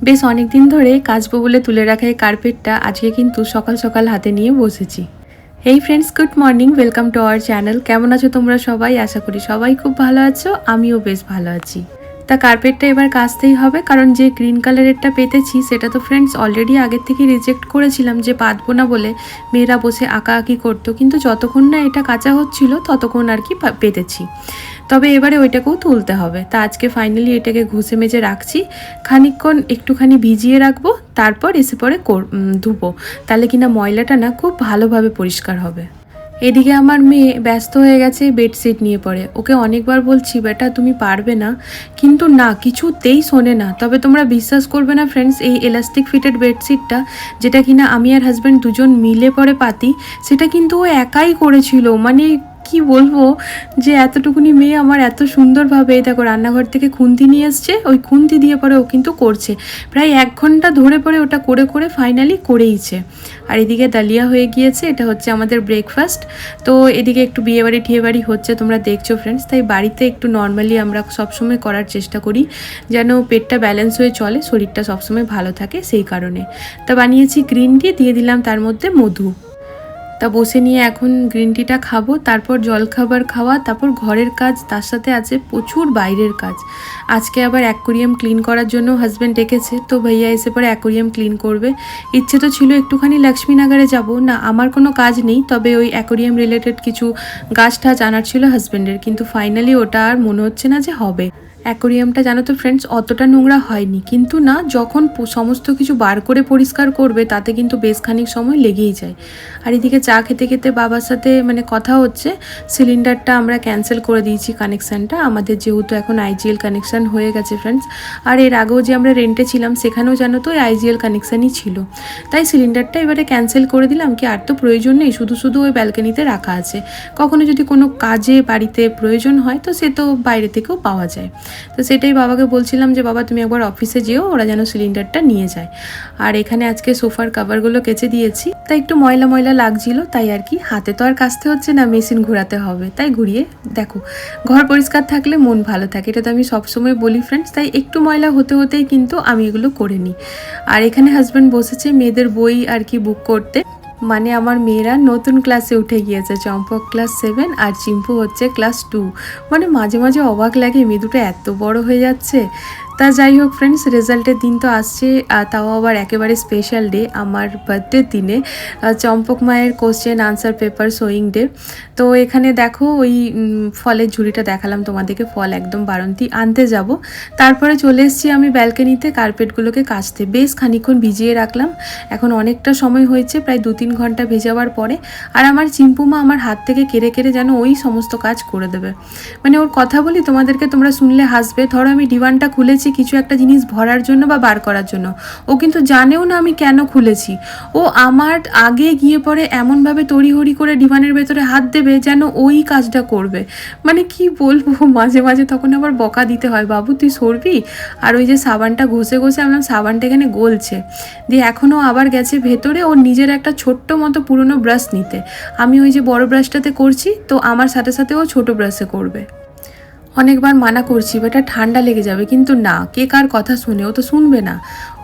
বেশ অনেক দিন ধরে কাচবো বলে তুলে রাখা এই কার্পেটটা আজকে কিন্তু সকাল সকাল হাতে নিয়ে বসেছি। হেই friends, good morning, welcome to our channel. কেমন আছো তোমরা সবাই? আশা করি সবাই খুব ভালো আছো, আমিও বেশ ভালো আছি। তা কার্পেটটা এবার কাচতেই হবে, কারণ যে গ্রিন কালারেরটা পেতেছি সেটা তো ফ্রেন্ডস অলরেডি আগের থেকে রিজেক্ট করেছিলাম যে পাতবো না বলে। মেয়েরা বসে আঁকাআঁকি করতো, কিন্তু যতক্ষণ না এটা কাঁচা হচ্ছিল ততক্ষণ আর কি পেতেছি। তবে এবারে ওইটাকেও তুলতে হবে। তা আজকে ফাইনালি এটাকে ঘষে মেজে রাখছি, খানিকক্ষণ একটুখানি ভিজিয়ে রাখবো, তারপর এসে পরে ধুবো। তাহলে কিনা ময়লাটা না খুব ভালোভাবে পরিষ্কার হবে। এদিকে আমার মেয়ে ব্যস্ত হয়ে গেছে বেডশিট নিয়ে পড়ে। ওকে অনেকবার বলছি বেটা তুমি পারবে না, কিন্তু না, কিছুতেই শোনে না। তবে তোমরা বিশ্বাস করবে না ফ্রেন্ডস, এই এলাস্টিক ফিটেড বেডশিটটা যেটা কিনা আমি আর হাজব্যান্ড দুজন মিলে পরে পাতি, সেটা কিন্তু ও একাই করেছিল। মানে কি বলবো, যে এতটুকুনি মেয়ে আমার এত সুন্দরভাবে, দেখো রান্নাঘর থেকে খুন্তি নিয়ে এসছে, ওই খুন্তি দিয়ে পরে ও কিন্তু করছে। প্রায় 1 ঘন্টা ধরে পরে ওটা করে করে ফাইনালি করেইছে। আর এদিকে ডালিয়া হয়ে গিয়েছে, এটা হচ্ছে আমাদের ব্রেকফাস্ট। তো এদিকে একটু বিয়েবাড়ি ঠিয়েবাড়ি হচ্ছে, তোমরা দেখছো ফ্রেন্ডস। তাই বাড়িতে একটু নর্মালি আমরা সবসময় করার চেষ্টা করি যেন পেটটা ব্যালেন্স হয়ে চলে, শরীরটা সবসময় ভালো থাকে, সেই কারণে। তা বানিয়েছি গ্রিন টি, দিয়ে দিলাম তার মধ্যে মধু। তা বসে নিয়ে এখন গ্রিন টিটা খাবো, তারপর জলখাবার খাওয়া, তারপর ঘরের কাজ, তার সাথে আছে প্রচুর বাইরের কাজ। আজকে আবার অ্যাকোরিয়াম ক্লিন করার জন্য হাজব্যান্ড ডেকেছে, তো ভাইয়া এসে পরে অ্যাকোরিয়াম ক্লিন করবে। ইচ্ছে তো ছিল একটুখানি লক্ষ্মীনগরে যাব না, আমার কোনো কাজ নেই, তবে ওই অ্যাকোরিয়াম রিলেটেড কিছু গাছ টাছ আনার ছিল হাজব্যান্ডের, কিন্তু ফাইনালি ওটা আর মনে হচ্ছে না যে হবে। অ্যাকোরিয়ামটা জানো তো ফ্রেন্ডস অতটা নোংরা হয়নি, কিন্তু না, যখন সমস্ত কিছু বার করে পরিষ্কার করবে তাতে কিন্তু বেশ খানিক সময় লেগেই যায়। আর এদিকে চা খেতে খেতে বাবার সাথে কথা হচ্ছে, সিলিন্ডারটা আমরা ক্যান্সেল করে দিয়েছি কানেকশানটা আমাদের, যেহেতু এখন আইজিএল কানেকশান হয়ে গেছে ফ্রেন্ডস। আর এর আগেও যে আমরা রেন্টে ছিলাম সেখানেও জানো তো আইজিএল কানেকশানই ছিল, তাই সিলিন্ডারটা এবারে ক্যান্সেল করে দিলাম। কি আর তো প্রয়োজন নেই, শুধু শুধু ওই ব্যালকনিতে রাখা আছে, কখনো যদি কোনো কাজে বাড়িতে প্রয়োজন হয় তো সে তো বাইরে থেকেও পাওয়া যায়। তো সেটাই বাবাকে বলছিলাম যে বাবা তুমি একবার অফিসে যেও, ওরা যেন সিলিন্ডারটা নিয়ে যায়। আর এখানে আজকে সোফার কাভারগুলো কেচে দিয়েছি, তাই একটু ময়লা ময়লা লাগছিল, তাই আর কি হাতে তো আর কাচতে হচ্ছে না, মেশিন ঘোরাতে হবে, তাই ঘুরিয়ে দেখো। ঘর পরিষ্কার থাকলে মন ভালো থাকে, এটা তো আমি সবসময় বলি ফ্রেন্ডস। তাই একটু ময়লা হতে হতেই কিন্তু আমি এগুলো করে নিই। আর এখানে হাজব্যান্ড বসেছে মেয়েদের বই আর কি বুক করতে, মানে আমার মেয়েরা নতুন ক্লাসে উঠে গিয়েছে, চম্পক ক্লাস 7 আর চিম্পু হচ্ছে ক্লাস 2। মানে মাঝে মাঝে অবাক লাগে মেয়ে দুটো এত বড় হয়ে যাচ্ছে। তা যাই হোক ফ্রেন্ডস, রেজাল্টের দিন তো আসছে, তাও আবার একেবারে স্পেশাল ডে, আমার বার্থডের দিনে, চম্পক মায়ের question answer paper showing day. তো এখানে দেখো ওই ফলের ঝুড়িটা দেখালাম তোমাদেরকে, ফল একদম বাড়ন্তি আনতে যাব। তারপরে চলে এসেছি আমি ব্যালকনিতে কার্পেটগুলোকে কাচতে, বেশ খানিকক্ষণ ভিজিয়ে রাখলাম। এখন অনেকটা সময় হয়েছে, প্রায় 2-3 ঘন্টা ভেজাবার পরে। আর আমার চিম্পুমা আমার হাত থেকে কেড়ে কেড়ে যেন ওই সমস্ত কাজ করে দেবে। মানে ওর কথা বলি তোমাদেরকে, তোমরা শুনলে হাসবে। ধরো আমি ডিভানটা খুলেছি কিছু একটা জিনিস ভরার জন্য বা বার করার জন্য, ও কিন্তু জানেও না আমি কেন খুলেছি। ও আমার আগে গিয়ে পরে এমনভাবে তড়িহড়ি করে ডিভানের ভেতরে হাত দেবে যেন ওই কাজটা করবে। মানে কি বলবো, মাঝে মাঝে তখন আবার বকা দিতে হয়, বাবু তুই সরবি। আর ওই যে সাবানটা ঘষে ঘষে আমরা সাবানটা এখানে গলছে, দিয়ে এখনও আবার গেছে ভেতরে ওর নিজের একটা ছোট্ট মতো পুরনো ব্রাশ নিতে। আমি ওই যে বড় ব্রাশটাতে করছি, তো আমার সাথে সাথে ও ছোটো ব্রাশে করবে। অনেকবার মানা করছি বেটা ঠান্ডা লেগে যাবে, কিন্তু না, কে কার কথা শুনে, ও তো শুনবে না,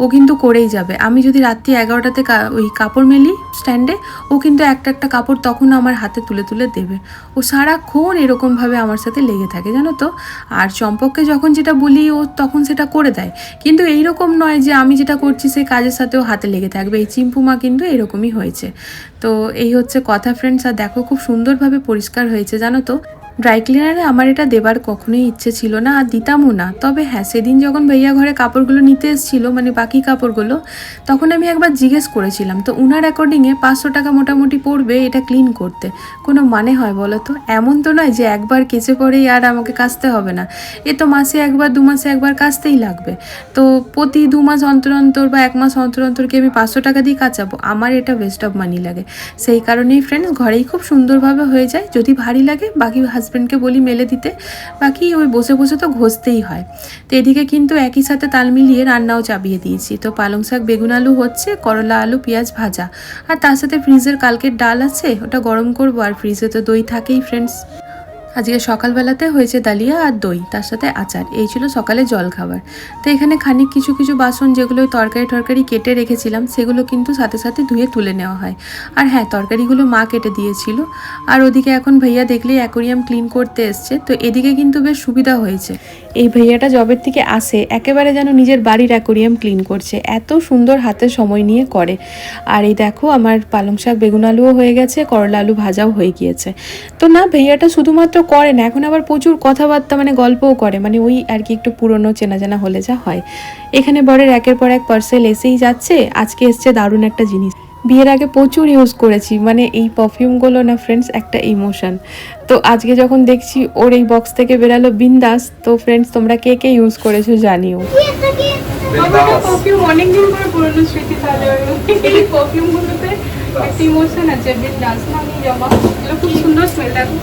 ও কিন্তু করেই যাবে। আমি যদি রাত্রি 11টাতে ওই কাপড় মেলি স্ট্যান্ডে, ও কিন্তু একটা একটা কাপড় তখন আমার হাতে তুলে তুলে দেবে। ও সারাক্ষণ এরকমভাবে আমার সাথে লেগে থাকে জানো তো। আর চম্পককে যখন যেটা বলি ও তখন সেটা করে দেয়, কিন্তু এইরকম নয় যে আমি যেটা করছি সেই কাজের সাথেও হাতে লেগে থাকবে। এই চিম্পুমা কিন্তু এরকমই হয়েছে। তো এই হচ্ছে কথা ফ্রেন্ডস। আর দেখো খুব সুন্দরভাবে পরিষ্কার হয়েছে জানো তো। ড্রাই ক্লিনারে আমার এটা দেবার কখনোই ইচ্ছে ছিল না, আর দিতামও না। তবে হ্যাঁ, সেদিন যখন ভাইয়া ঘরে কাপড়গুলো নিতে এসেছিলো, মানে বাকি কাপড়গুলো, তখন আমি একবার জিজ্ঞেস করেছিলাম, তো উনার অ্যাকর্ডিংয়ে 500 টাকা মোটামুটি পড়বে এটা ক্লিন করতে। কোনো মানে হয় বলো তো? এমন তো নয় যে একবার কেচে পরেই আর আমাকে কাচতে হবে না, এ তো মাসে একবার 2 মাসে একবার কাচতেই লাগবে। তো প্রতি 2 মাস অন্তর অন্তর বা 1 মাস অন্তর অন্তর কি আমি 500 টাকা দিয়ে কাচাবো? আমার এটা ওয়েস্ট অফ মানি লাগে। সেই কারণেই ফ্রেন্ডস ঘরেই খুব সুন্দরভাবে হয়ে যায়। যদি ভারী লাগে বাকি হাজব্যান্ডকে বলি মেলে দিতে, বাকি ওই বসে বসে তো ঘষতেই হয়। তো এদিকে কিন্তু একই সাথে তাল মিলিয়ে রান্নাও চাপিয়ে দিয়েছি। তো পালং শাক বেগুন আলু হচ্ছে, করলা আলু পেঁয়াজ ভাজা, আর তার সাথে ফ্রিজের কালকের ডাল আছে, ওটা গরম করবো। আর ফ্রিজে তো দই থাকেই ফ্রেন্ডস। আজকে সকালবেলাতে হয়েছে ডালিয়া আর দই, তার সাথে আচার। এই ছিল সকালে জল খাবার। তো এখানে খানিক কিছু কিছু বাসন যেগুলো তরকারি কেটে রেখেছিলাম সেগুলো কিন্তু সাথে সাথে ধুয়ে তুলে নেওয়া হয়। আর হ্যাঁ, তরকারিগুলো মা কেটে দিয়েছিল। আর ওদিকে এখন ভাইয়া দেখলেই অ্যাকোরিয়াম ক্লিন করতে এসছে, তো এদিকে কিন্তু বেশ সুবিধা হয়েছে। এই ভাইয়াটা জবের থেকে আসে একেবারে যেন নিজের বাড়ির অ্যাকোরিয়াম ক্লিন করছে, এত সুন্দর হাতে সময় নিয়ে করে। আর এই দেখো আমার পালং শাক বেগুন আলুও হয়ে গেছে, করলা আলু ভাজাও হয়ে গিয়েছে। তো না, ভাইয়াটা শুধুমাত্র করে না, এখন আবার প্রচুর কথাবার্তা মানে গল্পও করে, মানে ওই আর কি একটু পুরনো চেনা জানা হলে যা হয়। এখানে বরের একের পর এক পার্সেল এসেই যাচ্ছে। আজকে এসছে দারুণ একটা জিনিস, বিয়ের আগে প্রচুর ইউজ করেছি, মানে এই পারফিউমগুলো না ফ্রেন্ডস একটা ইমোশন। তো আজকে যখন দেখছি ওর এই বক্স থেকে বেরালো বিন্দাস, তো ফ্রেন্ডস তোমরা কে কে ইউজ করেছো জানিও। পারফিউম অনেকদিন করে পুরনো স্মৃতি, তাহলে এই পারফিউমগুলোতে একটা ইমোশন আছে। বিন্দাস মানে জমা, এগুলো খুব সুন্দর স্মেল। দেখো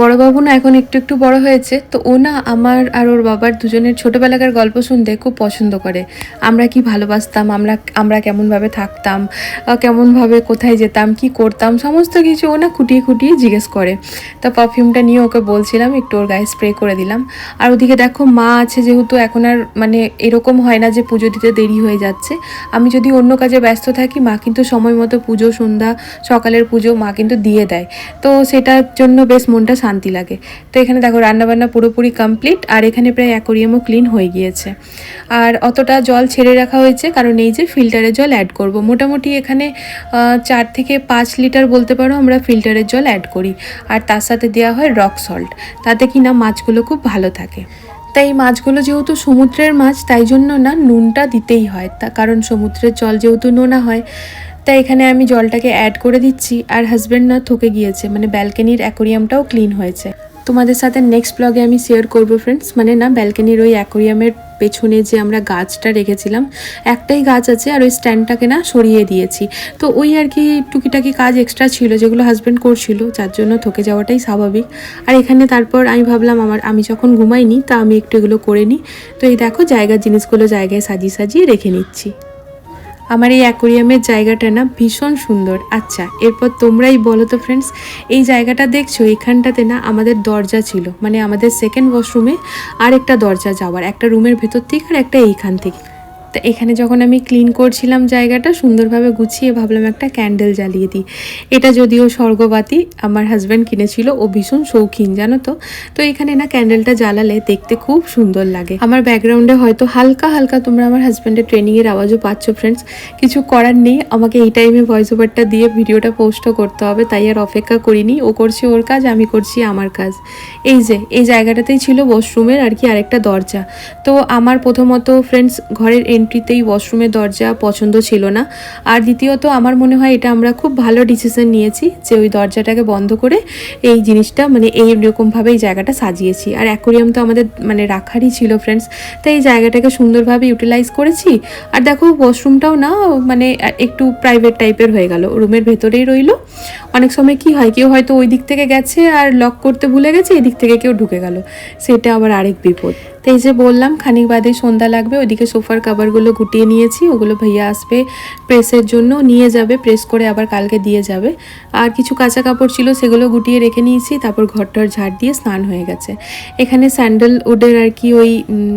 বড়বাবু না এখন একটু একটু বড় হয়েছে, তো ও না আমার আর ওর বাবার দুজনের ছোটোবেলাকার গল্প শুনতে খুব পছন্দ করে। আমরা কি ভালোবাসতাম, আমরা কেমনভাবে থাকতাম, কেমনভাবে কোথায় যেতাম, কি করতাম, সমস্ত কিছু ও না খুঁটিয়ে খুঁটিয়ে জিজ্ঞেস করে। তো পারফিউমটা নিয়ে ওকে বলছিলাম একটু ওর গায়ে স্প্রে করে দিলাম। আর ওদিকে দেখো মা আছে, যেহেতু এখন আর মানে এরকম হয় না যে পুজো দিতে দেরি হয়ে যাচ্ছে। আমি যদি অন্য কাজে ব্যস্ত থাকি, মা কিন্তু সময় মতো পুজো, সন্ধ্যা সকালের পুজো মা কিন্তু দিয়ে দেয়। তো সেটার জন্য বেশ মনটা শান্তি লাগে। তো এখানে দেখো রান্নাবান্না পুরোপুরি কমপ্লিট, আর এখানে প্রায় অ্যাকোরিয়ামও ক্লিন হয়ে গিয়েছে। আর অতটা জল ছেড়ে রাখা হয়েছে কারণ এই যে ফিল্টারের জল অ্যাড করব। মোটামুটি এখানে 4 থেকে 5 লিটার বলতে পারো আমরা ফিল্টারের জল অ্যাড করি। আর তার সাথে দেওয়া হয় রক সল্ট, তাতে কি না মাছগুলো খুব ভালো থাকে। তাই এই মাছগুলো যেহেতু সমুদ্রের মাছ, তাই জন্য না নুনটা দিতেই হয়, কারণ সমুদ্রের জল যেহেতু নোনা হয়। তাই এখানে আমি জলটাকে অ্যাড করে দিচ্ছি। আর হাজব্যান্ড না থকে গিয়েছে, মানে ব্যালকনির অ্যাকোরিয়ামটাও ক্লিন হয়েছে। তোমাদের সাথে নেক্সট ব্লগে আমি শেয়ার করবো ফ্রেন্ডস, মানে না ব্যালকনির ওই অ্যাকোরিয়ামের পেছনে যে আমরা গাছটা রেখেছিলাম, একটাই গাছ আছে, আর ওই স্ট্যান্ডটাকে না সরিয়ে দিয়েছি। তো ওই আর কি টুকিটাকি কাজ এক্সট্রা ছিল যেগুলো হাজব্যান্ড করছিল, যার জন্য থকে যাওয়াটাই স্বাভাবিক। আর এখানে তারপর আমি ভাবলাম আমি যখন ঘুমাইনি তা আমি একটু এগুলো করে নিই। তো এই দেখো জায়গার জিনিসগুলো জায়গায় সাজিয়ে সাজিয়ে রেখে নিচ্ছি। আমার এই অ্যাকোরিয়ামের জায়গাটা না ভীষণ সুন্দর। আচ্ছা এরপর তোমরাই বলো তো ফ্রেন্ডস, এই জায়গাটা দেখছো, এখানটাতে না আমাদের দরজা ছিল, মানে আমাদের সেকেন্ড ওয়াশরুমে আর একটা দরজা যাওয়ার, একটা রুমের ভেতর থেকে আর একটা এইখান থেকে। তা এখানে যখন আমি ক্লিন করছিলাম জায়গাটা সুন্দরভাবে গুছিয়ে, ভাবলাম একটা ক্যান্ডেল জ্বালিয়ে দিই। এটা যদিও স্বর্গবাতি আমার হাজব্যান্ড কিনেছিল, ও ভীষণ শৌখিন জানো তো। তো এখানে না ক্যান্ডেলটা জ্বালালে দেখতে খুব সুন্দর লাগে। আমার ব্যাকগ্রাউন্ডে হয়তো হালকা হালকা তোমরা আমার হাজব্যান্ডের ট্রেনিংয়ের আওয়াজও পাচ্ছ ফ্রেন্ডস, কিছু করার নেই, আমাকে এই টাইমে ভয়েস ওভারটা দিয়ে ভিডিওটা পোস্টও করতে হবে, তাই আর অপেক্ষা করিনি। ও করছে ওর কাজ, আমি করছি আমার কাজ। এই জায়গাটাতেই ছিল ওয়াশরুমের আর কি আরেকটা দরজা। তো আমার প্রথমত ফ্রেন্ডস ঘরের এন্ট্রিতেই ওয়াশরুমের দরজা পছন্দ ছিল না। আর দ্বিতীয়ত আমার মনে হয় এটা আমরা খুব ভালো ডিসিশন নিয়েছি যে ওই দরজাটাকে বন্ধ করে এই জিনিসটা মানে এইরকমভাবে এই জায়গাটা সাজিয়েছি। আর অ্যাকোরিয়াম তো আমাদের মানে রাখারই ছিল ফ্রেন্ডস, তাই এই জায়গাটাকে সুন্দরভাবে ইউটিলাইজ করেছি। আর দেখো ওয়াশরুমটাও না মানে একটু প্রাইভেট টাইপের হয়ে গেল, রুমের ভেতরেই রইলো। অনেক সময় কি হয়, কেউ হয়তো ওই দিক থেকে গেছে আর লক করতে ভুলে গেছে, এদিক থেকে কেউ ঢুকে গেল, সেটা আবার আরেক বিপদ। তো এই যে বললাম খানিক বাদে সন্ধ্যা লাগবে, ওইদিকে সোফার কাভারগুলো গুটিয়ে নিয়েছি, ওগুলো ভাইয়া আসবে প্রেসের জন্য নিয়ে যাবে, প্রেস করে আবার কালকে দিয়ে যাবে। আর কিছু কাঁচা কাপড় ছিল সেগুলো গুটিয়ে রেখে নিয়েছি, তারপর ঘরটার ঝাড় দিয়ে স্নান হয়ে গেছে। এখানে স্যান্ডেলউডের আর কি ওই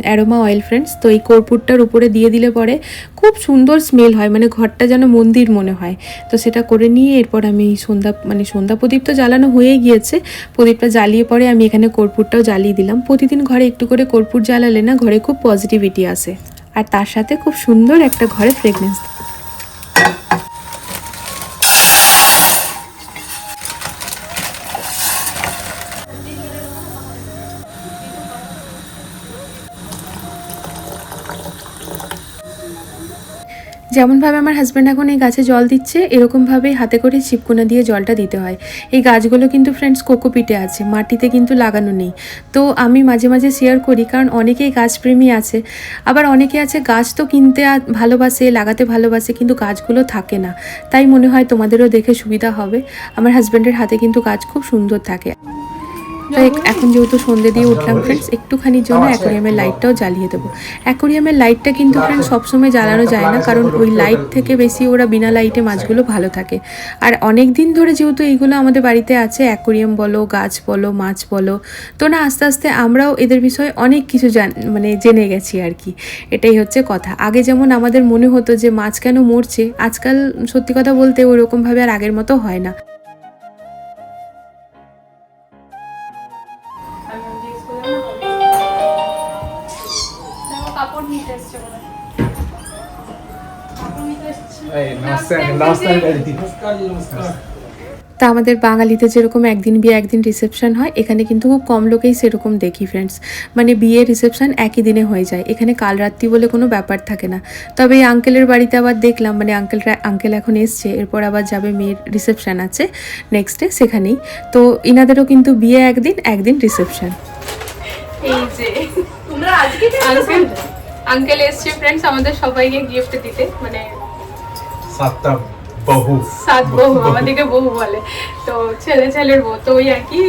অ্যারোমা অয়েল ফ্রেন্ডস, তো এই কর্পূরটার উপরে দিয়ে দিলে পরে খুব সুন্দর স্মেল হয়, মানে ঘরটা যেন মন্দির মনে হয়। তো সেটা করে নিয়ে এরপর আমি সন্ধ্যা প্রদীপ তো জ্বালানো হয়ে গিয়েছে, প্রদীপটা জ্বালিয়ে পরে আমি এখানে কর্পূরটাও জ্বালিয়ে দিলাম। প্রতিদিন ঘরে একটু করে কর্পূর জ্বালালে না ঘরে খুব পজিটিভিটি আসে, আর তার সাথে খুব সুন্দর একটা ঘরে ফ্রেগনেন্স। যেমনভাবে আমার হাজব্যান্ড এখন এই গাছে জল দিচ্ছে, এরকমভাবেই হাতে করে ছিপকোনা দিয়ে জলটা দিতে হয়। এই গাছগুলো কিন্তু ফ্রেন্ডস কোকোপিটে আছে, মাটিতে কিন্তু লাগানো নেই। তো আমি মাঝে মাঝে শেয়ার করি, কারণ অনেকেই গাছপ্রেমী আছে, আবার অনেকে আছে গাছ তো কিনতে ভালোবাসে, লাগাতে ভালোবাসে, কিন্তু গাছগুলো থাকে না। তাই মনে হয় তোমাদেরও দেখে সুবিধা হবে। আমার হাজব্যান্ডের হাতে কিন্তু গাছ খুব সুন্দর থাকে। তাই এখন যেহেতু সন্ধ্যে দিয়ে উঠলাম ফ্রেন্ডস, একটুখানির জন্য অ্যাকোরিয়ামের লাইটটাও জ্বালিয়ে দেবো। অ্যাকোরিয়ামের লাইটটা কিন্তু ফ্রেন্ডস সবসময় জ্বালানো যায় না, কারণ ওই লাইট থেকে বেশি ওরা বিনা লাইটে মাছগুলো ভালো থাকে। আর অনেক দিন ধরে যেহেতু এইগুলো আমাদের বাড়িতে আছে, অ্যাকোরিয়াম বলো, গাছ বলো, মাছ বলো, তো না আস্তে আস্তে আমরাও এদের বিষয়ে অনেক কিছু জেনে গেছি আর কি। এটাই হচ্ছে কথা। আগে যেমন আমাদের মনে হতো যে মাছ কেন মরছে, আজকাল সত্যি কথা বলতে ওইরকমভাবে আর আগের মতো হয় না। তা আমাদের বাঙালিতে যেরকম একদিন বিয়ে একদিন রিসেপশন হয়, এখানে কিন্তু খুব কম লোকেই সেরকম দেখি ফ্রেন্ডস। মানে বিয়ে রিসেপশন একই দিনে হয়ে যায়, এখানে কাল রাত্রি বলে কোনো ব্যাপার থাকে না। তবে এই আঙ্কেলের বাড়িতে আবার দেখলাম, মানে আঙ্কেল এখন এসছে, এরপর আবার যাবে, মেয়ের রিসেপশন আছে নেক্সট ডে সেখানেই। তো ইনাদেরও কিন্তু বিয়ে একদিন রিসেপশন। এই যে আঙ্কেল এসছে ফ্রেন্ডস আমাদের সবাইকে গিফট দিতে, মানে সাত বহু আমাদেরকে বহু বলে, তো ছেলের বউ, তো ওই আর কি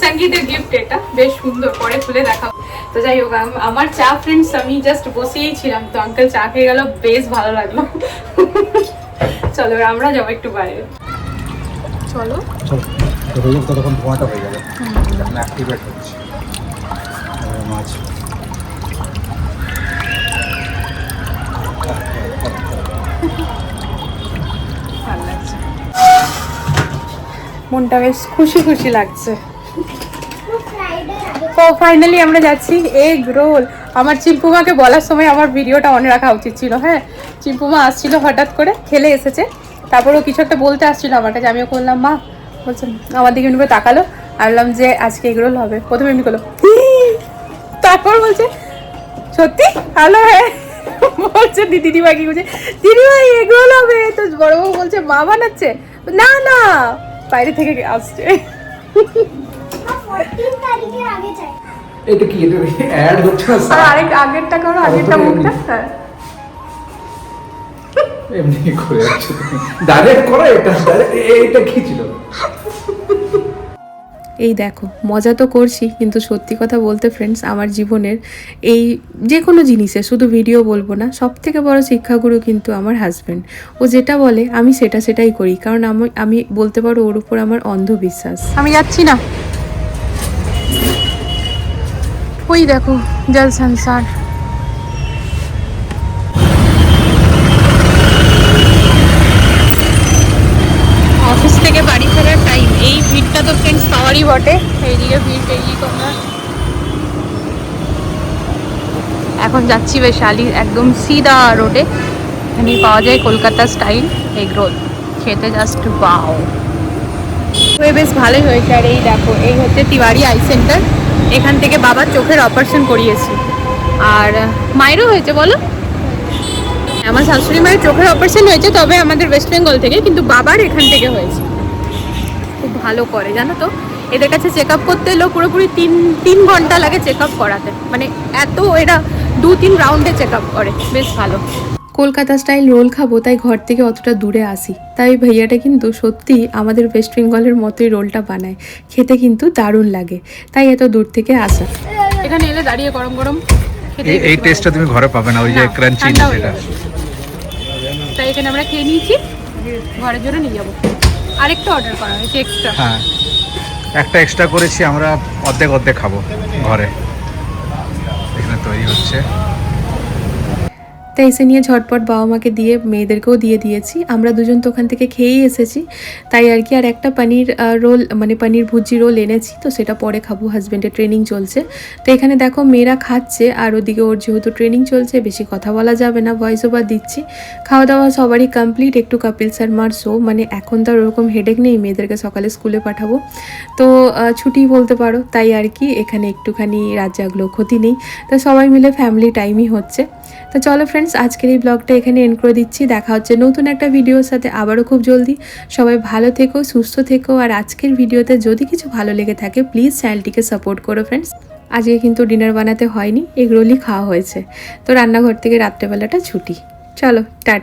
সঙ্গীতের গিফট। এটা বেশ সুন্দর, পরে খুলে দেখাবো। তো যাই হোক, আমার চা ফ্রেন্ডস আমি জাস্ট বসেই ছিলাম, তো আঙ্কেল চা খেয়ে গেল, বেশ ভালো লাগলো। চলো আমরা যাবো একটু বাইরে, চলো তখন ধোঁয়াটা হয়ে যাবে, যখন অ্যাক্টিভেট হচ্ছে মাছ। মনটা বেশ খুশি লাগছে। ও ফাইনালি আমরা যাচ্ছি এগ রোল। আমার চিম্পুমাকে বলার সময় আমার ভিডিওটা অন রাখা উচিত ছিল। হ্যাঁ, চিম্পুমা আসছিল হঠাৎ করে, খেলে এসেছে, তারপর ও কিছু একটা বলতে আসছিল আমার কাছে, আমিও করলাম মা, বলছেন আমার দিকে এমনি করে তাকালো, আর বললাম যে আজকে এগ রোল হবে। প্রথমে এমনি করলো, তারপর বলছে সত্যি ভালো, হ্যাঁ বলছে দিদিমা কি বলছে, দিদিভাই এগ রোল হবে। তো বড়বাবু বলছে মা বানাচ্ছে, না না বাইরে থেকে আসছে। এটা কি অ্যাড হচ্ছে না স্যার? আরেক আগেরটা করো, আগেরটা মুখটা। হ্যাঁ এমনি করে আছে, ডাইরেক্ট করো এটা, এটা কি ছিল? এই দেখো মজা তো করছি, কিন্তু সত্যি কথা বলতে ফ্রেন্ডস, আমার জীবনের এই যে কোনো জিনিসে, শুধু ভিডিও বলবো না, সব থেকে বড় শিক্ষাগুরু কিন্তু আমার হাজব্যান্ড। ও যেটা বলে আমি সেটাই করি, কারণ আমি বলতে পারো ওর উপর আমার অন্ধবিশ্বাস। আমি যাচ্ছি না, ওই দেখো জল সংসার। অফিস থেকে বাড়ি ফেরার টাইম, এই ভিড়টা তো ফ্রেন্ডস পাওয়ারই বটে। এইদিকে ভিড়, এইদিকে তোমরা। এখন যাচ্ছি বৈশালী, একদম সিধা রোডে। এখানে পাওয়া যায় কলকাতা স্টাইল এগ রোল, খেতে জাস্ট ওয়াও। বেশ ভালোই হয়েছে। আর এই দেখো, এই হচ্ছে তিওয়ারি আই সেন্টার, এখান থেকে বাবার চোখের অপারেশন করিয়েছি। আর মায়েরও হয়েছে বলো, আমার শাশুড়ি মায়ের চোখের অপারেশন হয়েছে, তবে আমাদের ওয়েস্ট বেঙ্গল থেকে, কিন্তু বাবার এখান থেকে হয়েছে। খুব ভালো করে জানো তো, এদের কাছে চেক আপ করতে এলো পুরোপুরি তিন ঘন্টা লাগে চেক আপ করাতে, মানে এত এরা 2-3 রাউন্ডে চেক আপ করে, বেশ ভালো। কলকাতা স্টাইল রোল খাবো, তাই ঘর থেকে অতটা দূরে আসি। তাই ভাইয়াটা কিন্তু সত্যি আমাদের ওয়েস্ট বেঙ্গলের মতোই রোলটা বানায়, খেতে কিন্তু দারুণ লাগে, তাই এত দূর থেকে আসা। এখানে এলে দাঁড়িয়ে গরম গরম এই টেস্টটা তুমি ঘরে পাবে না, ওই যে ক্রাঞ্চি যেটা। তাই এখানে আমরা খেয়ে নিয়েছি, ঘরের জন্য নিয়ে যাবো। আরেকটা অর্ডার করা হয়েছে এক্সট্রা। হ্যাঁ, একটা এক্সট্রা করেছি আমরা, অর্ধেক খাবো ঘরে, এখানে তৈরি হচ্ছে। তাই এসে নিয়ে ঝটপট বাবা মাকে দিয়ে মেয়েদেরকেও দিয়ে দিয়েছি। আমরা দুজন তো ওখান থেকে খেয়েই এসেছি, তাই আর কি। আর একটা পনির রোল, মানে পনির ভুজি রোল এনেছি, তো সেটা পরে খাবো, হাজব্যান্ডের ট্রেনিং চলছে। তো এখানে দেখো মেয়েরা খাচ্ছে, আর ওদিকে ওর যেহেতু ট্রেনিং চলছে, বেশি কথা বলা যাবে না, ভয়েস ওভার দিচ্ছি। খাওয়া দাওয়া সবারই কমপ্লিট। একটু কপিল শর্মার শো, মানে এখন তো আর ওরকম হেডেক নেই, মেয়েদেরকে সকালে স্কুলে পাঠাবো, তো ছুটি বলতে পারো, তাই আর কি। এখানে একটুখানি রাত জাগলো, ক্ষতি নেই, তো সবাই মিলে ফ্যামিলি টাইমই হচ্ছে। তো চলো ফ্রেন্ডস, আজকের এই ব্লগটা এখানে এন্ড করে দিচ্ছি। দেখা হচ্ছে নতুন একটা ভিডিওর সাথে আবারও খুব জলদি। সবাই ভালো থেকো, সুস্থ থেকো। আর আজকের ভিডিওতে যদি কিছু ভালো লেগে থাকে, প্লিজ চ্যানেলটিকে সাপোর্ট করো ফ্রেন্ডস। আজকে কিন্তু ডিনার বানাতে হয়নি, এগরোলই খাওয়া হয়েছে, তো রান্নাঘর থেকে রাত্রেবেলাটা ছুটি। চলো টাটা।